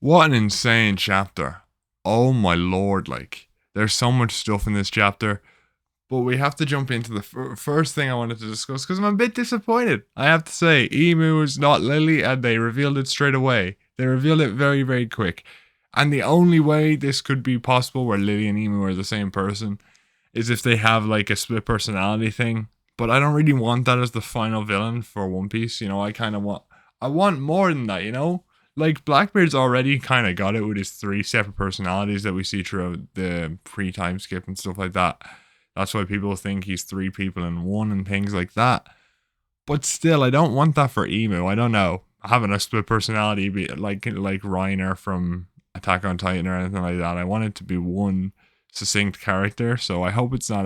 What an insane chapter. Oh my lord, like, there's so much stuff in this chapter. But we have to jump into the first thing I wanted to discuss because I'm a bit disappointed. I have to say, Emu is not Lily, and they revealed it straight away. They revealed it very, very quick. And the only way this could be possible where Lily and Emu are the same person is if they have like a split personality thing. But I don't really want that as the final villain for One Piece. You know, I want more than that, you know? Like Blackbeard's already kind of got it with his three separate personalities that we see throughout the pre-time skip and stuff like that. That's why people think he's three people in one and things like that. But still, I don't want that for Emu. I don't know. Having a split personality be like Reiner from Attack on Titan or anything like that. I want it to be one succinct character. So I hope it's not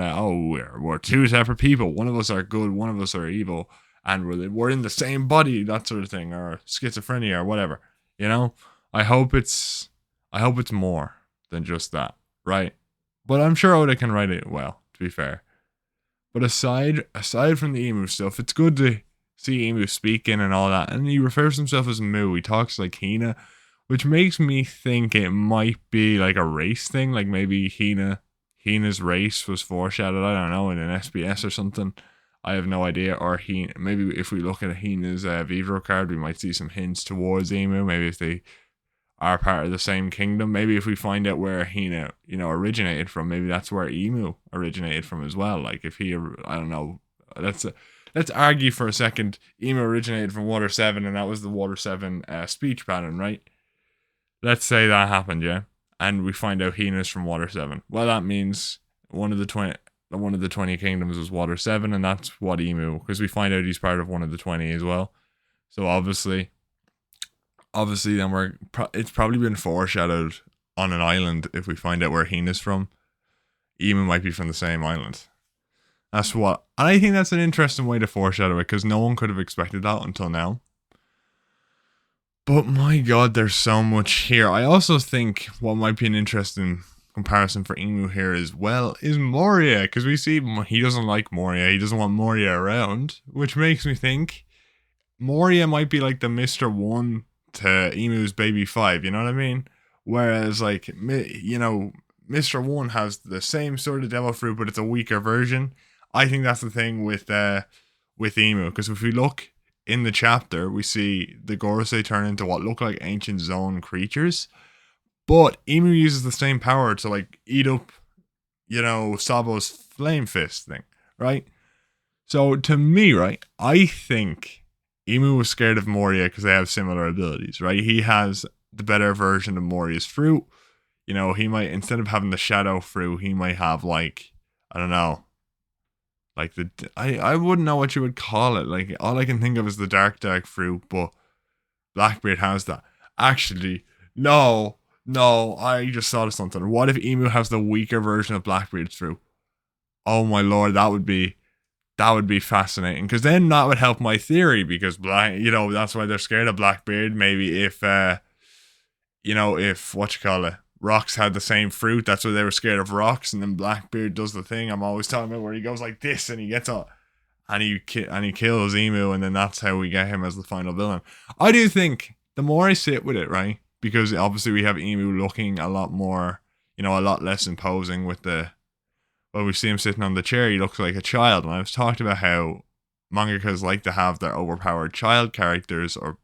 we're two separate people. One of us are good, one of us are evil, and we're in the same body, that sort of thing, or schizophrenia or whatever. You know? I hope it's more than just that, right? But I'm sure Oda can write it well, to be fair. But aside from the Emu stuff, it's good to see Emu speaking and all that. And he refers to himself as Mu. He talks like Hina, which makes me think it might be like a race thing. Like maybe Hina's race was foreshadowed, I don't know, in an SBS or something. I have no idea. Or maybe if we look at Hina's Vivro card, we might see some hints towards Emu. Maybe if they are part of the same kingdom. Maybe if we find out where Hina, originated from, maybe that's where Emu originated from as well. Like if I don't know. Let's argue for a second. Emu originated from Water 7 and that was the Water 7 speech pattern, right? Let's say that happened, yeah? And we find out Hina's from Water 7. Well, that means one of the 20 kingdoms was Water 7 and that's what Emu, because we find out he's part of one of the 20 as well. So obviously then it's probably been foreshadowed on an island. If we find out where Hina's from, Emu might be from the same island. And I think that's an interesting way to foreshadow it, because no one could have expected that until now. But my god, there's so much here. I also think what might be an interesting comparison for Emu here as well is Moria, because we see he doesn't like Moria. He doesn't want Moria around, which makes me think Moria might be like the Mr. 1 to Emu's Baby 5, you know what I mean? Whereas, like, Mr. 1 has the same sort of devil fruit, but it's a weaker version. I think that's the thing with Emu, because if we look in the chapter, we see the Gorosei turn into what look like ancient zone creatures, but Emu uses the same power to, like, eat up, Sabo's flame fist thing, right? So, to me, right, I think Emu was scared of Moria because they have similar abilities, right? He has the better version of Moria's fruit. He might, instead of having the shadow fruit, he might have, like, I don't know, like I wouldn't know what you would call it. Like, all I can think of is the dark fruit, but Blackbeard has that. Actually, no, I just thought of something. What if Emu has the weaker version of Blackbeard's fruit? Oh my lord, that would be fascinating, because then that would help my theory, because that's why they're scared of Blackbeard. Maybe if Rocks had the same fruit, that's why they were scared of Rocks, and then Blackbeard does the thing I'm always talking about where he goes like this and he gets up and he kills Emu, and then that's how we get him as the final villain. I do think the more I sit with it, right, because obviously we have Emu looking a lot more, a lot less imposing with we see him sitting on the chair, he looks like a child. And I've talked about how mangakas like to have their overpowered child characters, and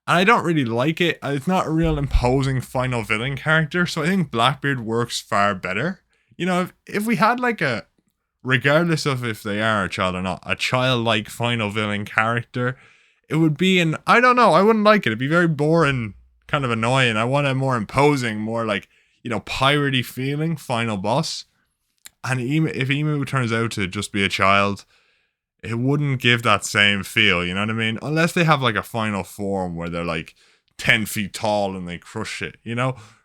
I don't really like it. It's not a real imposing final villain character, so I think Blackbeard works far better. If we had like regardless of if they are a child or not, a childlike final villain character, it would be I don't know, I wouldn't like it. It'd be very boring, kind of annoying. I want a more imposing, more like, piratey feeling final boss. And if Emu turns out to just be a child, it wouldn't give that same feel, you know what I mean? Unless they have like a final form where they're like 10 feet tall and they crush it,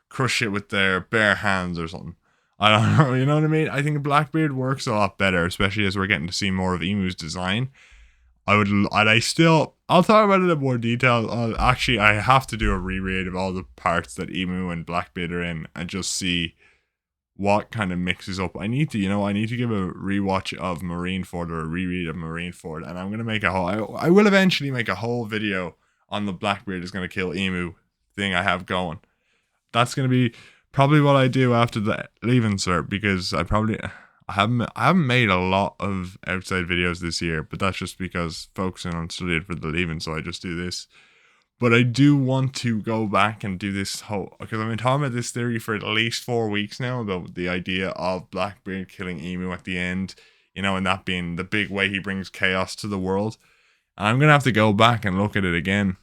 crush it with their bare hands or something. I don't know, you know what I mean? I think Blackbeard works a lot better, especially as we're getting to see more of Emu's design. I'll talk about it in more detail. I have to do a reread of all the parts that Emu and Blackbeard are in and just see what kind of mixes up. I need to give a rewatch of Marineford or a reread of Marineford, and I'm gonna make I will eventually make a whole video on the Blackbeard is gonna kill Emu thing I have going. That's gonna be probably what I do after the leaving cert, because I haven't made a lot of outside videos this year, but that's just because focusing on studying for the leaving, so I just do this. But I do want to go back and do this whole, because I've been talking about this theory for at least 4 weeks now, about the idea of Blackbeard killing Emu at the end, and that being the big way he brings chaos to the world. And I'm gonna have to go back and look at it again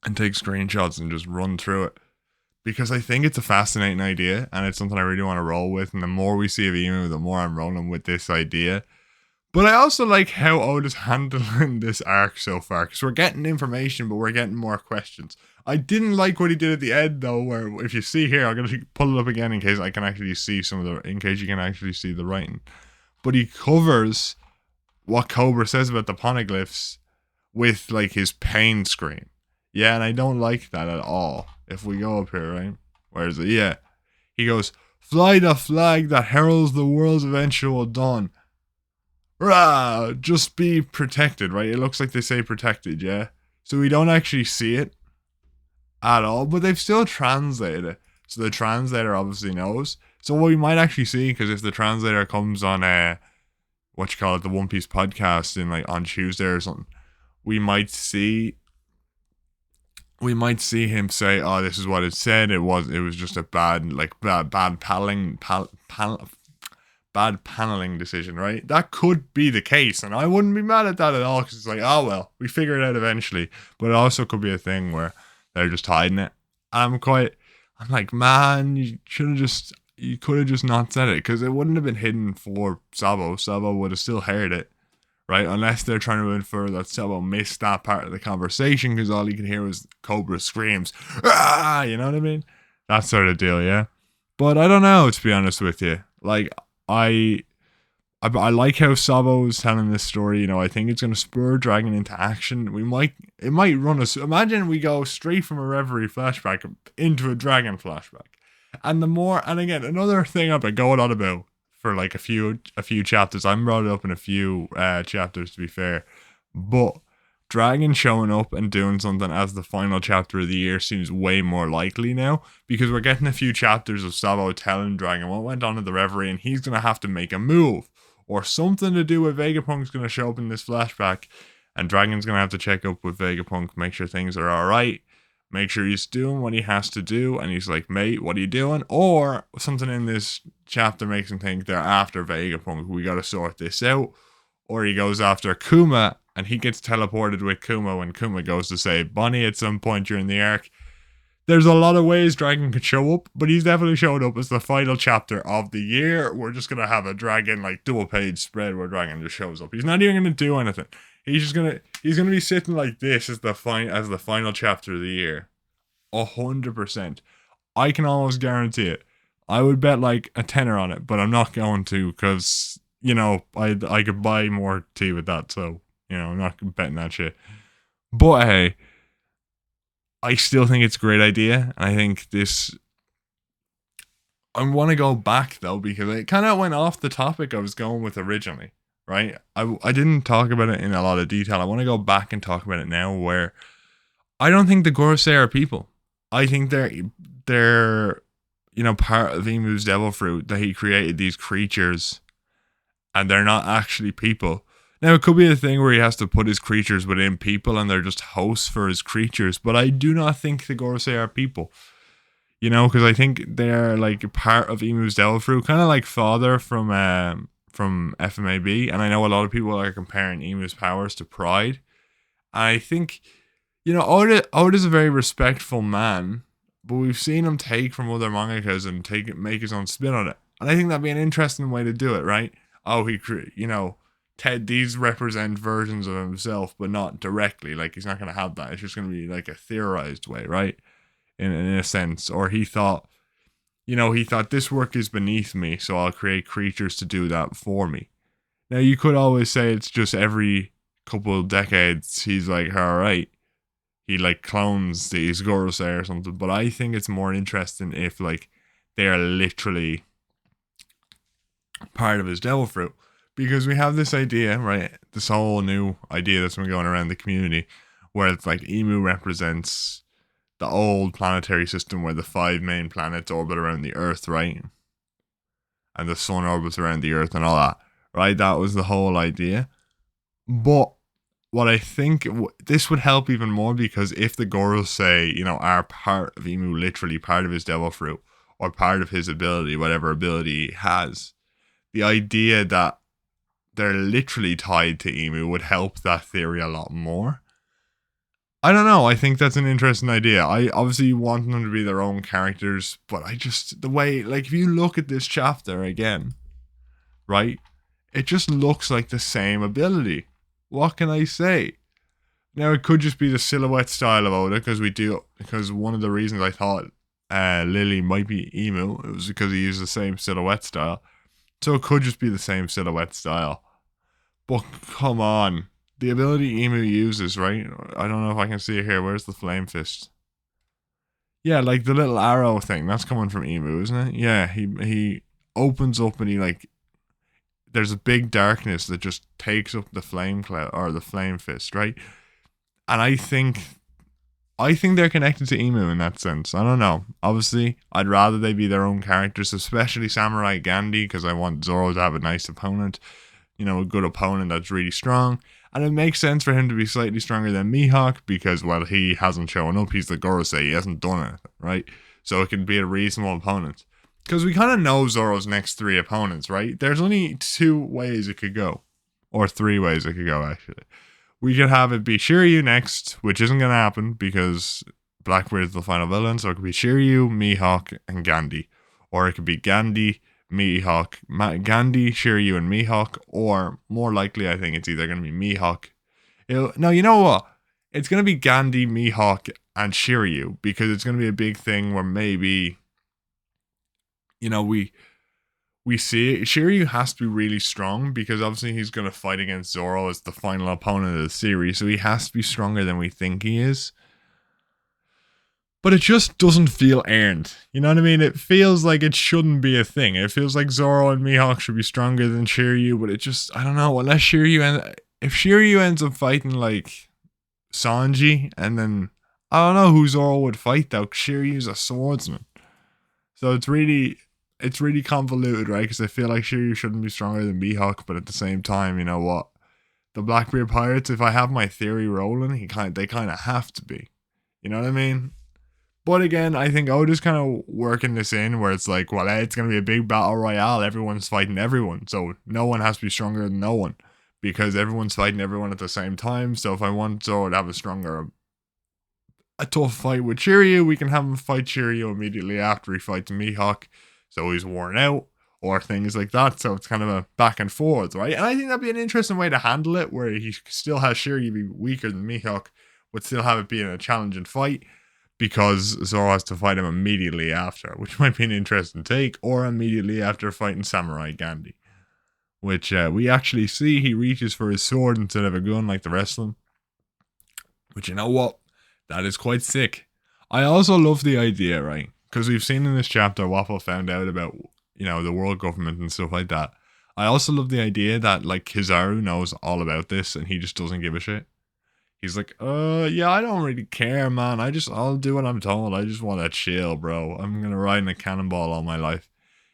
and take screenshots and just run through it, because I think it's a fascinating idea and it's something I really want to roll with. And the more we see of Emu, the more I'm rolling with this idea. But I also like how Oda's handling this arc so far, because we're getting information, but we're getting more questions. I didn't like what he did at the end, though, where if you see here, I'm going to pull it up again in case I can actually see in case you can actually see the writing. But he covers what Cobra says about the poneglyphs with like his pain scream. Yeah, and I don't like that at all. If we go up here, right? Where is it? Yeah. He goes, "Fly the flag that heralds the world's eventual dawn. Rah! Just be protected," right? It looks like they say protected, yeah? So we don't actually see it at all, but they've still translated it. So the translator obviously knows. So what we might actually see, because if the translator comes on the One Piece podcast on Tuesday or something, we might see him say, "Oh, this is what it said. It was just a bad paneling decision," right? That could be the case, and I wouldn't be mad at that at all, because it's like, oh well, we figure it out eventually. But it also could be a thing where they're just hiding it. I'm like, man, you could have just not said it, because it wouldn't have been hidden for Sabo. Sabo would have still heard it, right? Unless they're trying to infer that Sabo missed that part of the conversation, because all he could hear was Cobra screams, "Ah!" You know what I mean? That sort of deal, yeah. But I don't know, to be honest with you. Like, I like how Sabo is telling this story. I think it's going to spur Dragon into action. It might run us. Imagine we go straight from a Reverie flashback into a Dragon flashback, and again, another thing I've been going on about for like a few chapters. I'm brought it up in a few chapters, to be fair, but Dragon showing up and doing something as the final chapter of the year seems way more likely now, because we're getting a few chapters of Sabo telling Dragon what went on at the Reverie, and he's going to have to make a move, or something to do with Vegapunk's going to show up in this flashback, and Dragon's going to have to check up with Vegapunk, make sure things are alright, make sure he's doing what he has to do, and he's like, "Mate, what are you doing?" Or something in this chapter makes him think they're after Vegapunk, we got to sort this out. Or he goes after Kuma, and he gets teleported with Kuma when Kuma goes to save Bonnie at some point during the arc. There's a lot of ways Dragon could show up, but he's definitely showed up as the final chapter of the year. We're just going to have a Dragon double page spread where Dragon just shows up. He's not even going to do anything. He's going to be sitting like this as the final chapter of the year. 100%. I can almost guarantee it. I would bet like a tenner on it, but I'm not going to, because I could buy more tea with that, so I'm not betting that shit. But hey, I still think it's a great idea. I think I want to go back though, because it kind of went off the topic I was going with originally, right? I didn't talk about it in a lot of detail. I want to go back and talk about it now, where I don't think the Gorosei are people. I think they're part of Emu's devil fruit, that he created these creatures, and they're not actually people. Now, it could be a thing where he has to put his creatures within people, and they're just hosts for his creatures, but I do not think the Gorosei are people. Because I think they're like part of Emu's devil fruit, kind of like Father from FMAB, and I know a lot of people are comparing Emu's powers to Pride. I think, Oda's a very respectful man, but we've seen him take from other mangakas and make his own spin on it. And I think that'd be an interesting way to do it, right? Oh, these represent versions of himself, but not directly. Like, he's not going to have that. It's just going to be like a theorized way, right? In a sense. Or he thought this work is beneath me, so I'll create creatures to do that for me. Now, you could always say it's just every couple of decades, he's like, alright, he like clones these Gorosei or something. But I think it's more interesting if like they are literally part of his devil fruit. Because we have this idea, right? This whole new idea that's been going around the community, where it's like Emu represents the old planetary system where the 5 main planets orbit around the Earth, right? And the sun orbits around the Earth and all that, right? That was the whole idea. But what I think this would help even more, because if the girls say, are part of Emu, literally part of his devil fruit or part of his ability, whatever ability he has, the idea that they're literally tied to Emu would help that theory a lot more. I don't know. I think that's an interesting idea. I obviously want them to be their own characters, but the way, like, if you look at this chapter again, right, it just looks like the same ability. What can I say? Now, it could just be the silhouette style of Oda, because one of the reasons I thought Lily might be Emu, it was because he used the same silhouette style. So it could just be the same silhouette style. But come on. The ability Emu uses, right? I don't know if I can see it here. Where's the flame fist? Yeah, like the little arrow thing. That's coming from Emu, isn't it? Yeah, he opens up and there's a big darkness that just takes up the flame cloud or the flame fist, right? And I think they're connected to Emu in that sense. I don't know. Obviously, I'd rather they be their own characters, especially Samurai Gandhi, because I want Zoro to have a nice opponent. A good opponent that's really strong. And it makes sense for him to be slightly stronger than Mihawk because, well, he hasn't shown up. He's the Gorosei. He hasn't done anything, right? So it can be a reasonable opponent. Because we kind of know Zoro's next 3 opponents, right? There's only 2 ways it could go. Or 3 ways it could go, actually. We could have it be Shiryu next, which isn't going to happen because Blackbeard's the final villain. So it could be Shiryu, Mihawk, and Gandhi. Or it could be Gandhi, Mihawk, Gandhi, Shiryu, and Mihawk, or more likely, I think it's either going to be Mihawk. No, you know what? It's going to be Gandhi, Mihawk, and Shiryu, because it's going to be a big thing where maybe, we see it. Shiryu has to be really strong because obviously he's going to fight against Zoro as the final opponent of the series, so he has to be stronger than we think he is. But it just doesn't feel earned. You know what I mean? It feels like it shouldn't be a thing. It feels like Zoro and Mihawk should be stronger than Shiryu, but it just, I don't know, unless if Shiryu ends up fighting like Sanji, and then, I don't know who Zoro would fight though, Shiryu's a swordsman. So it's really convoluted, right? Because I feel like Shiryu shouldn't be stronger than Mihawk, but at the same time, you know what? The Blackbeard Pirates, if I have my theory rolling, they kind of have to be. You know what I mean? But again, I think Oda's kind of working this in where it's like, well, it's going to be a big battle royale. Everyone's fighting everyone. So no one has to be stronger than no one because everyone's fighting everyone at the same time. So if I want Zoro to have a tough fight with Shiryu, we can have him fight Shiryu immediately after he fights Mihawk. So he's worn out or things like that. So it's kind of a back and forth, right? And I think that'd be an interesting way to handle it where he still has Shiryu be weaker than Mihawk, but still have it be in a challenging fight. Because Zoro has to fight him immediately after, which might be an interesting take, or immediately after fighting Samurai Gandhi, which we actually see he reaches for his sword instead of a gun like the rest of them. But you know what? That is quite sick. I also love the idea, right? Because we've seen in this chapter Waffle found out about, the world government and stuff like that. I also love the idea that, like, Kizaru knows all about this and he just doesn't give a shit. He's like, yeah, I don't really care, man. I'll do what I'm told. I just want to chill, bro. I'm going to ride in a cannonball all my life.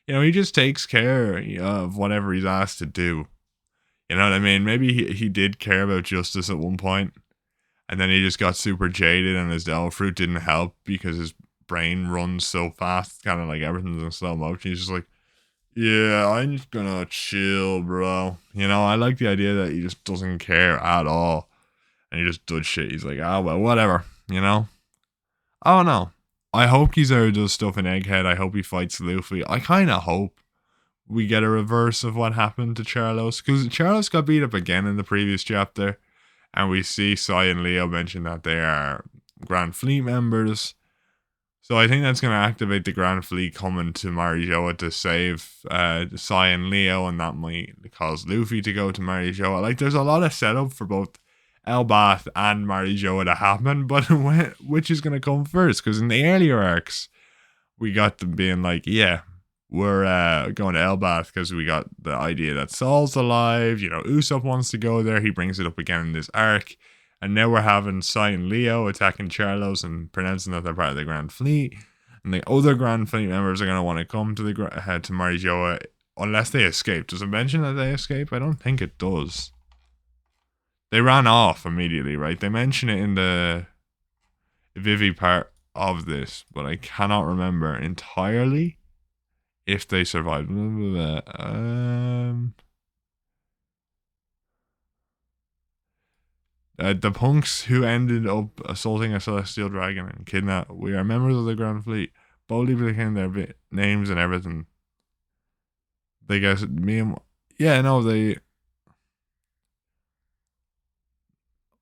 He just takes care of whatever he's asked to do. You know what I mean? Maybe he did care about justice at one point, and then he just got super jaded and his devil fruit didn't help because his brain runs so fast, kind of like everything's in slow motion. He's just like, yeah, I'm just going to chill, bro. I like the idea that he just doesn't care at all. And he just does shit. He's like, well, whatever, I don't know. I hope Kizaru does stuff in Egghead. I hope he fights Luffy. I kind of hope we get a reverse of what happened to Charlos. Because Charlos got beat up again in the previous chapter. And we see Sai and Leo mention that they are Grand Fleet members. So I think that's going to activate the Grand Fleet coming to Marijoa to save Sai and Leo. And that might cause Luffy to go to Marijoa. Like, there's a lot of setup for both Elbath and Marijoa to happen, but which is going to come first? Because in the earlier arcs, we got them being like, yeah, we're going to Elbath because we got the idea that Saul's alive. Usopp wants to go there. He brings it up again in this arc. And now we're having Sai and Leo attacking Charlos and pronouncing that they're part of the Grand Fleet. And the other Grand Fleet members are going to want to come to the to Marijoa unless they escape. Does it mention that they escape? I don't think it does. They ran off immediately, right? They mention it in the Vivi part of this, but I cannot remember entirely if they survived. The punks who ended up assaulting a celestial dragon and kidnap. We are members of the Grand Fleet. Boldly became their names and everything. They guess me and they.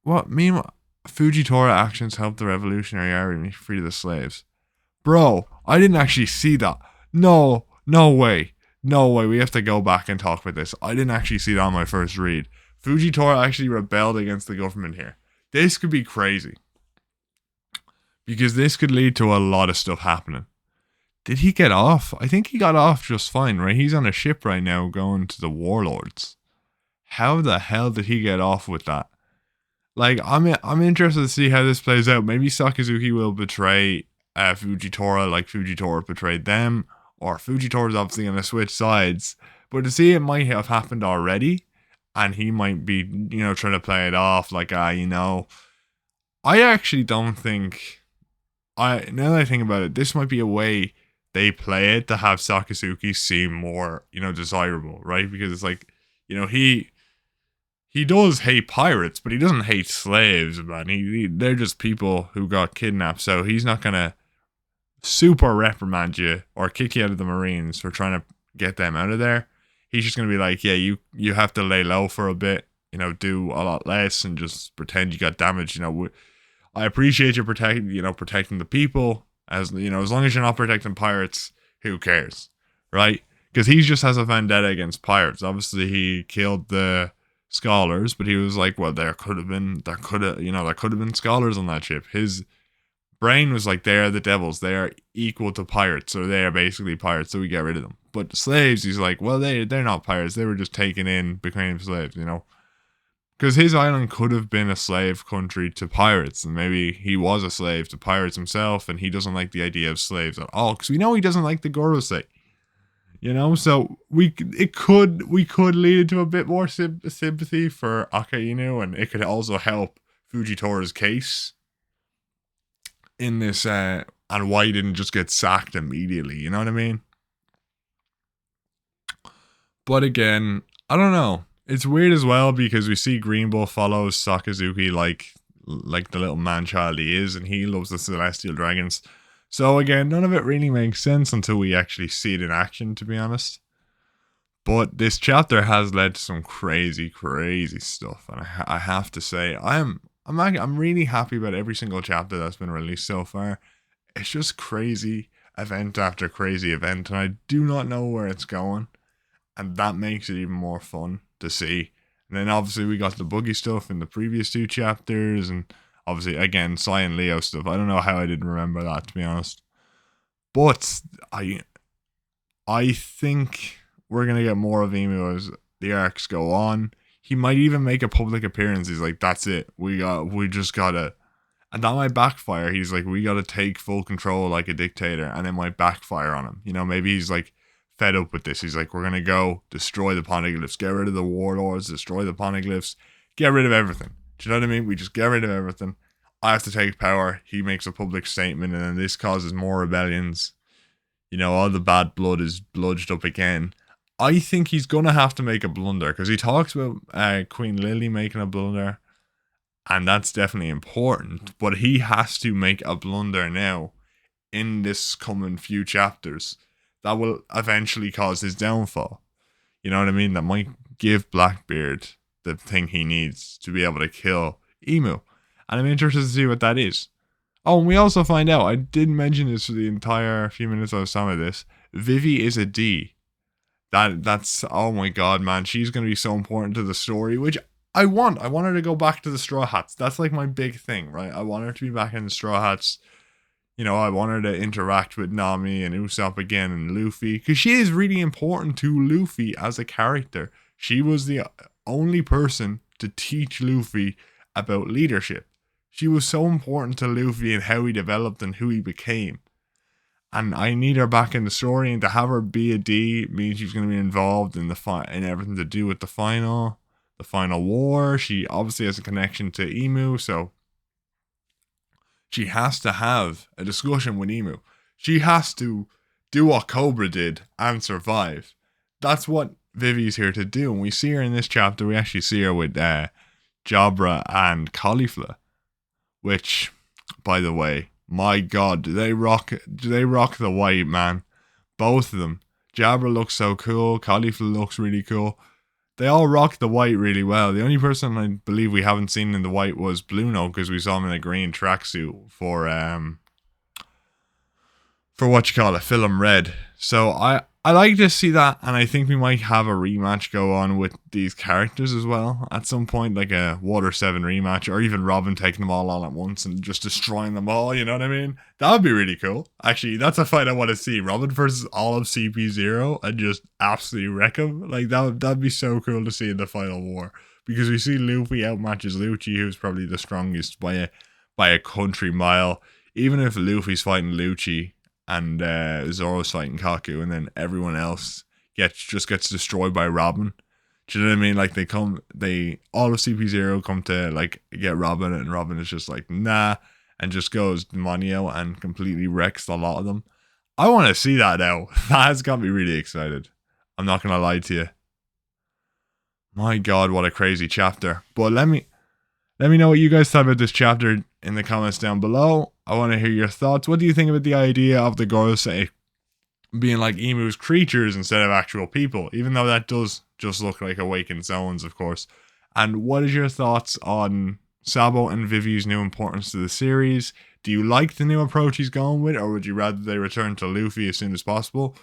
What Fujitora actions helped the Revolutionary Army free the slaves. Bro, I didn't actually see that. No way. No way. We have to go back and talk about this. I didn't actually see that on my first read. Fujitora actually rebelled against the government here. This could be crazy. Because this could lead to a lot of stuff happening. Did he get off? I think he got off just fine, right? He's on a ship right now going to the warlords. How the hell did he get off with that? Like, I'm interested to see how this plays out. Maybe Sakazuki will betray Fujitora like Fujitora betrayed them. Or Fujitora's obviously going to switch sides. But to see it might have happened already. And he might be, trying to play it off like, I actually don't think... now that I think about it, this might be a way they play it to have Sakazuki seem more, desirable, right? Because it's like, he does hate pirates, but he doesn't hate slaves, man. They're just people who got kidnapped, so he's not going to super reprimand you or kick you out of the Marines for trying to get them out of there. He's just going to be like, yeah, you have to lay low for a bit, do a lot less and just pretend you got damaged. I appreciate you protecting the people. As long as you're not protecting pirates, who cares, right? Because he just has a vendetta against pirates. Obviously, he killed the scholars, but he was like, well, there could have been scholars on that ship. His brain was like, they are the devils. They are equal to pirates, so they are basically pirates. So we get rid of them. But slaves, he's like, well, they're not pirates. They were just taken in, became slaves, Because his island could have been a slave country to pirates, and maybe he was a slave to pirates himself, and he doesn't like the idea of slaves at all. Because we know he doesn't like the Gorosei, So we could lead to a bit more sympathy for Akainu, and it could also help Fujitora's case in this, and why he didn't just get sacked immediately. You know what I mean? But again, I don't know. It's weird as well because we see Green Bull follows Sakazuki like the little man-child he is, and he loves the celestial dragons. So again, none of it really makes sense until we actually see it in action, to be honest. But this chapter has led to some crazy, crazy stuff, and I have to say, I'm really happy about every single chapter that's been released so far. It's just crazy event after crazy event, and I do not know where it's going. And that makes it even more fun to see. And then obviously we got the buggy stuff in the previous 2 chapters. And obviously, again, Sai and Leo stuff. I don't know how I didn't remember that, to be honest. But I think we're going to get more of Emu as the arcs go on. He might even make a public appearance. He's like, that's it. We just got to... And that might backfire. He's like, we got to take full control like a dictator. And it might backfire on him. Maybe he's like... fed up with this. He's like, we're gonna go destroy the poneglyphs, get rid of the warlords, destroy the poneglyphs, get rid of everything. Do you know what I mean? We just get rid of everything. I have to take power. He makes a public statement, and then this causes more rebellions. All the bad blood is bludged up again. I think he's gonna have to make a blunder because he talks about Queen Lily making a blunder, and that's definitely important. But he has to make a blunder now in this coming few chapters. That will eventually cause his downfall. You know what I mean? That might give Blackbeard the thing he needs to be able to kill Emu. And I'm interested to see what that is. Oh, and we also find out, I didn't mention this for the entire few minutes I was talking about this, Vivi is a D. That's, oh my god, man. She's going to be so important to the story, which I want. I want her to go back to the Straw Hats. That's like my big thing, right? I want her to be back in the Straw Hats. I want her to interact with Nami and Usopp again and Luffy. Because she is really important to Luffy as a character. She was the only person to teach Luffy about leadership. She was so important to Luffy and how he developed and who he became. And I need her back in the story, and to have her be a D means she's going to be involved in in everything to do with the final war. She obviously has a connection to Emu, so she has to have a discussion with Emu. She has to do what Cobra did and survive. That's what Vivi's here to do. And we see her in this chapter. We actually see her with Jabra and Caulifla, which, by the way, my God, do they rock the white, man? Both of them. Jabra looks so cool. Caulifla looks really cool. They all rock the white really well. The only person I believe we haven't seen in the white was Blue Note, because we saw him in a green tracksuit for Film Red. So I like to see that, and I think we might have a rematch go on with these characters as well at some point, like a Water 7 rematch, or even Robin taking them all on at once and just destroying them all, you know what I mean? That would be really cool. Actually, that's a fight I want to see. Robin versus all of CP0 and just absolutely wreck him. Like, that'd be so cool to see in the final war. Because we see Luffy outmatches Lucci, who's probably the strongest by a country mile. Even if Luffy's fighting Lucci and Zoro's fighting Kaku, and then everyone else gets destroyed by Robin. Do you know what I mean? Like, all of CP0 come to like get Robin, and Robin is just like, nah, and just goes demonio and completely wrecks a lot of them. I want to see that now. That has got me really excited. I'm not gonna lie to you. My God, what a crazy chapter. But let me know what you guys thought about this chapter in the comments down below. I want to hear your thoughts. What do you think about the idea of the Gorosei being like Emu's creatures instead of actual people? Even though that does just look like awakened zones, of course. And what is your thoughts on Sabo and Vivi's new importance to the series? Do you like the new approach he's going with, or would you rather they return to Luffy as soon as possible?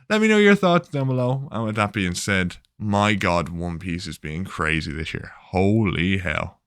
Let me know your thoughts down below. And with that being said, my God, One Piece is being crazy this year. Holy hell.